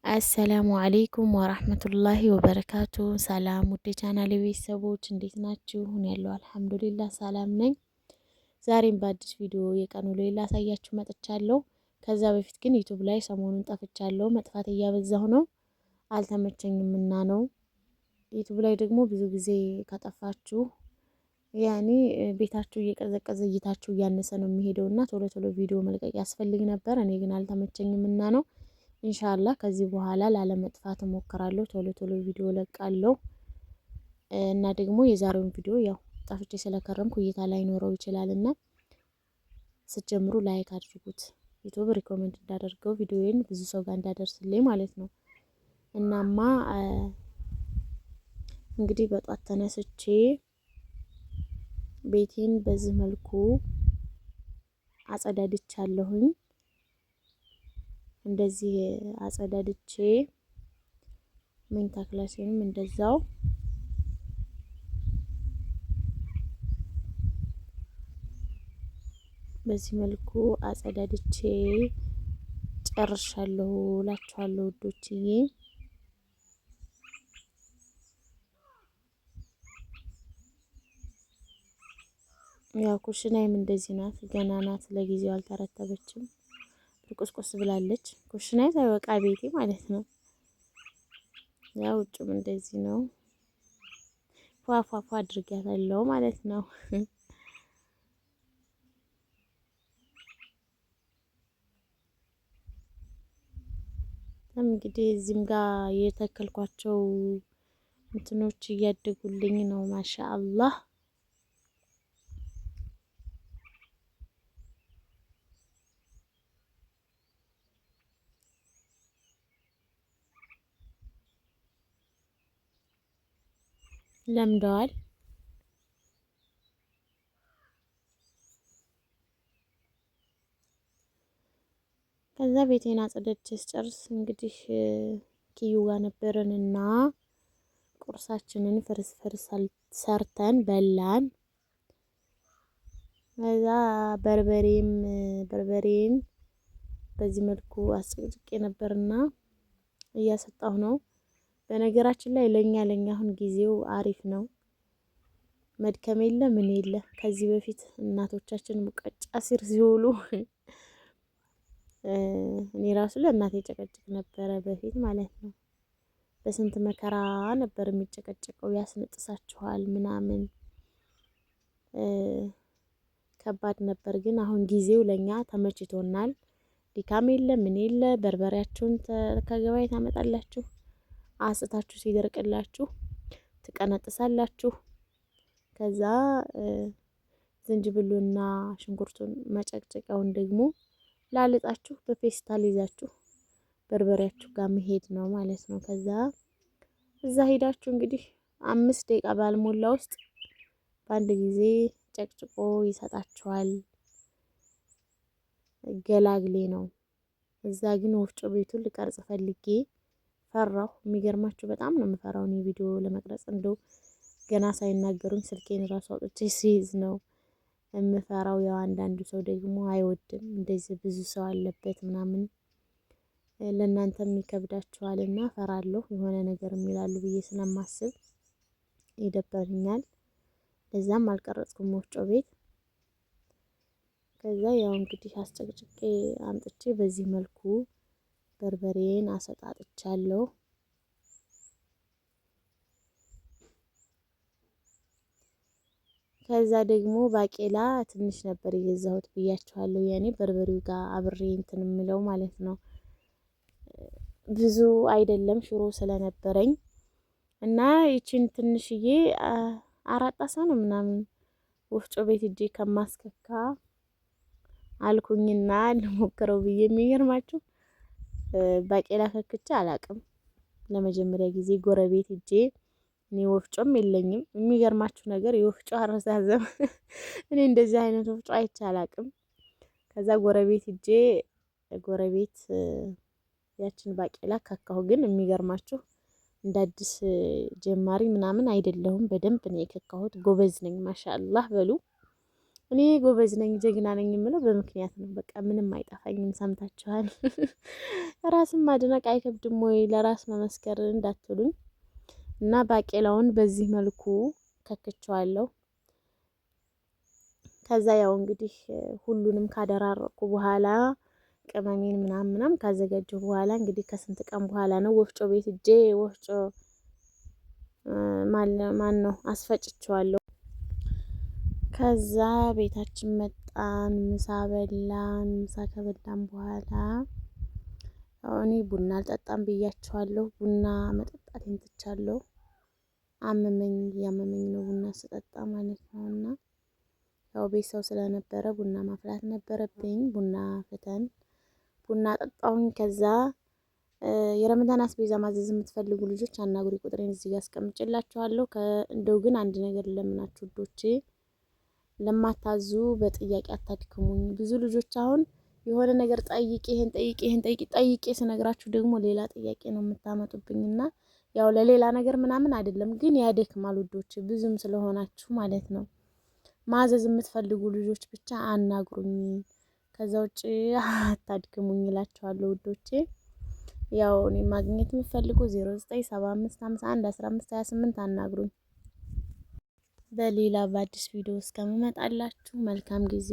አሰላሙ አሌይኩም ወራህመቱላሂ ወበረካቱ። ሰላም ውድ ቻናል ቤተሰቦች እንዴት ናችሁ? እኔ ያለው አልሐምዱሊላህ ሰላም ነኝ። ዛሬም በአዲስ ቪዲዮ የቀኑ ውሎዬን ላሳያችሁ መጥቻለሁ። ከዛ በፊት ግን ዩቱብ ላይ ሰሞኑን ጠፍቻለሁ። መጥፋት እያበዛሁ ነው፣ አልተመቸኝም እና ነው። ዩቱብ ላይ ደግሞ ብዙ ጊዜ ከጠፋችሁ ያኔ ቤታችሁ እየቀዘቀዘ እይታችሁ እያነሰ ነው የሚሄደው እና ቶሎ ቶሎ ቪዲዮ መልቀቅ ያስፈልግ ነበር። እኔ ግን አልተመቸኝም እና ነው። ኢንሻአላህ ከዚህ በኋላ ላለመጥፋት እሞክራለሁ። ቶሎ ቶሎ ቪዲዮ ለቃለሁ እና ደግሞ የዛሬውን ቪዲዮ ያው ጠፍቼ ስለከረምኩ እይታ ላይ ኖረው ይችላል እና ስትጀምሩ ላይክ አድርጉት። ዩቲዩብ ሪኮመንድ እንዳደርገው ቪዲዮዬን ብዙ ሰው ጋር እንዳደርስልኝ ማለት ነው። እናማ እንግዲህ በጧት ተነስቼ ቤቴን በዚህ መልኩ አጸዳድቻለሁኝ። እንደዚህ አጸዳድቼ መኝታ ክላሴንም እንደዛው በዚህ መልኩ አጸዳድቼ ጨርሻለሁ እላችኋለሁ ውዶችዬ። ያው ኩሽናዬም እንደዚህ ናት፣ ገና ናት፣ ለጊዜው አልተረተበችም። ቁስቁስ ብላለች። ኩሽናዬ ሳይወቃ ቤቴ ማለት ነው። ያው ውጭም እንደዚህ ነው። ፏፏፏ አድርጊያታለሁ ማለት ነው። እንግዲህ እዚህም ጋር የተከልኳቸው እንትኖች እያደጉልኝ ነው። ማሻአላህ ለምደዋል። ከዛ ቤቴን አጽድቼ ስጨርስ እንግዲህ ኪዩ ጋር ነበርንና ቁርሳችንን ፍርስ ፍርስ ሰርተን በላን። ከዛ በርበሬን በዚህ መልኩ አስጨቅጭቄ ነበርና እያሰጣሁ ነው። በነገራችን ላይ ለኛ አሁን ጊዜው አሪፍ ነው። መድከም የለ ምን የለ። ከዚህ በፊት እናቶቻችን ሙቀጫ ሲር ሲውሉ እኔ ራሱ ለእናቴ ጨቀጭቅ ነበረ በፊት ማለት ነው። በስንት መከራ ነበር የሚጨቀጨቀው። ያስነጥሳችኋል ምናምን ከባድ ነበር። ግን አሁን ጊዜው ለኛ ተመችቶናል። ድካም የለ ምን የለ። በርበሬያችሁን ከገበያ ታመጣላችሁ፣ አስታችሁ ሲደርቅላችሁ ትቀነጥሳላችሁ። ከዛ ዝንጅብሉና ሽንኩርቱን መጨቅጨቂያውን ደግሞ ላልጣችሁ በፌስታል ይዛችሁ በርበሬያችሁ ጋር መሄድ ነው ማለት ነው። ከዛ እዛ ሄዳችሁ እንግዲህ 5 ደቂቃ ባልሞላ ውስጥ በአንድ ጊዜ ጨቅጭቆ ይሰጣችኋል። ገላግሌ ነው። እዛ ግን ወፍጮ ቤቱን ልቀርጽ ፈልጌ ፈራሁ። የሚገርማችሁ በጣም ነው የምፈራው እኔ ቪዲዮ ለመቅረጽ። እንደው ገና ሳይናገሩኝ ስልኬን ራሱ አውጥቼ ሲይዝ ነው የምፈራው። ያው አንዳንዱ ሰው ደግሞ አይወድም እንደዚህ ብዙ ሰው አለበት ምናምን፣ ለእናንተም ይከብዳችኋልና ፈራለሁ። የሆነ ነገር የሚላሉ ብዬ ስለማስብ ይደበርኛል። ለዛም አልቀረጽኩም ወፍጮ ቤት። ከዛ ያው እንግዲህ አስጨቅጭቄ አምጥቼ በዚህ መልኩ በርበሬን አሰጣጥቻለሁ። ከዛ ደግሞ ባቄላ ትንሽ ነበር የገዛሁት ብያችኋለሁ። ያኔ በርበሬው ጋር አብሬ እንትን የምለው ማለት ነው። ብዙ አይደለም ሽሮ ስለነበረኝ እና ይቺን ትንሽዬ 4 ጣሳ ነው ምናምን ወፍጮ ቤት እጄ ከማስከካ አልኩኝና ልሞክረው ብዬ። የሚገርማችሁ ባቄላ ከክቼ አላቅም። ለመጀመሪያ ጊዜ ጎረቤት እጄ፣ እኔ ወፍጮም የለኝም። የሚገርማችሁ ነገር የወፍጮ አረዛዘም እኔ እንደዚህ አይነት ወፍጮ አይቼ አላቅም። ከዛ ጎረቤት እጄ ጎረቤት ያችን ባቄላ ከካሁ። ግን የሚገርማችሁ እንደ አዲስ ጀማሪ ምናምን አይደለሁም። በደንብ ነው የከካሁት። ጎበዝ ነኝ ማሻአላህ በሉ። እኔ ጎበዝ ነኝ ጀግና ነኝ የምለው በምክንያት ነው። በቃ ምንም አይጠፋኝም። ሰምታችኋል። ራስን ማድነቅ አይከብድም ወይ ለራስ መመስከር እንዳትሉኝ እና ባቄላውን በዚህ መልኩ ከክቸዋለሁ። ከዛ ያው እንግዲህ ሁሉንም ካደራረቁ በኋላ ቅመሜን ምናምን ካዘጋጀሁ በኋላ እንግዲህ ከስንት ቀን በኋላ ነው ወፍጮ ቤት እጄ ወፍጮ ማን ነው አስፈጭቸዋለሁ። ከዛ ቤታችን መጣን፣ ምሳ በላን። ምሳ ከበላን በኋላ እኔ ቡና አልጠጣም ብያቸዋለሁ። ቡና መጠጣቴን ትቻለሁ። አመመኝ፣ እያመመኝ ነው ቡና ስጠጣ ማለት ነውና ያው ቤት ሰው ስለነበረ ቡና ማፍላት ነበረብኝ። ቡና ፍተን ቡና ጠጣሁኝ። ከዛ የረመዳን አስቤዛ ማዘዝ የምትፈልጉ ልጆች አናግሪ፣ ቁጥሬን እዚህ ጋር አስቀምጬላችኋለሁ። እንደው ግን አንድ ነገር ለምናችሁ ውዶቼ፣ ለማታዙ በጥያቄ አታድክሙኝ። ብዙ ልጆች አሁን የሆነ ነገር ጠይቄ ይሄን ጠይቄ ይሄን ጠይቄ ስነግራችሁ ደግሞ ሌላ ጥያቄ ነው የምታመጡብኝና ያው ለሌላ ነገር ምናምን አይደለም፣ ግን ያደክማል ውዶቼ፣ ብዙም ስለሆናችሁ ማለት ነው። ማዘዝ የምትፈልጉ ልጆች ብቻ አናግሩኝ፣ ከዛ ውጪ አታድክሙኝ እላችኋለሁ ውዶቼ። ያው እኔ ማግኘት የምትፈልጉ 0975511528 አናግሩኝ። በሌላ በአዲስ ቪዲዮ እስከምመጣላችሁ መልካም ጊዜ